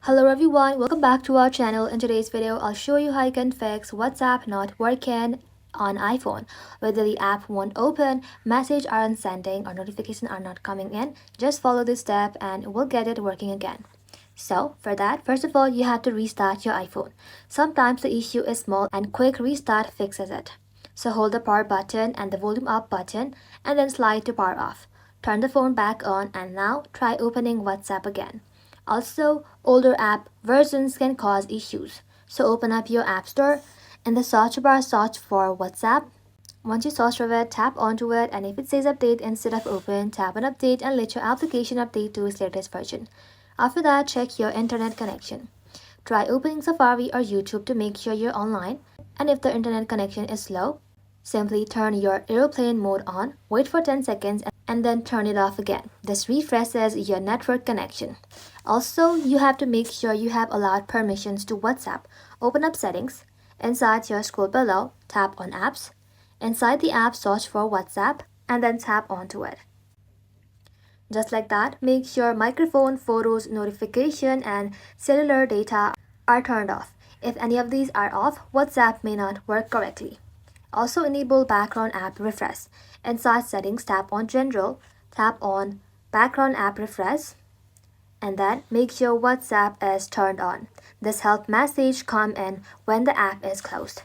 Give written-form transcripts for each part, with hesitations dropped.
Hello everyone, welcome back to our channel. In today's video, I'll show you how you can fix WhatsApp not working on iPhone. Whether the app won't open, messages aren't sending, or notifications are not coming in, just follow this step and we'll get it working again. So for that, first of all, you have to restart your iPhone. Sometimes the issue is small and quick restart fixes it. So hold the power button and the volume up button and then slide to power off. Turn the phone back on and now try opening WhatsApp again. Also, older app versions can cause issues. So open up your app store. In the search bar, search for WhatsApp. Once you search for it, tap onto it, and if it says update instead of open, tap on update and let your application update to its latest version. After that, check your internet connection. Try opening Safari or YouTube to make sure you're online. And if the internet connection is slow, simply turn your airplane mode on, wait for 10 seconds, and then turn it off again. This refreshes your network connection. Also, you have to make sure you have allowed permissions to WhatsApp. Open up settings. Inside your scroll below, tap on apps. Inside the app, search for WhatsApp and then tap onto it. Just like that, make sure microphone, photos, notification, and cellular data are turned off. If any of these are off, WhatsApp may not work correctly. Also enable background app refresh. Inside settings, tap on general, tap on background app refresh, and then make sure WhatsApp is turned on. This helps message come in when the app is closed.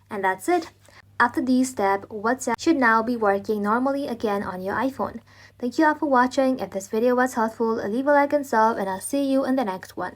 And that's it. After these steps, WhatsApp should now be working normally again on your iPhone. Thank you all for watching. If this video was helpful, leave a like and sub, and I'll see you in the next one.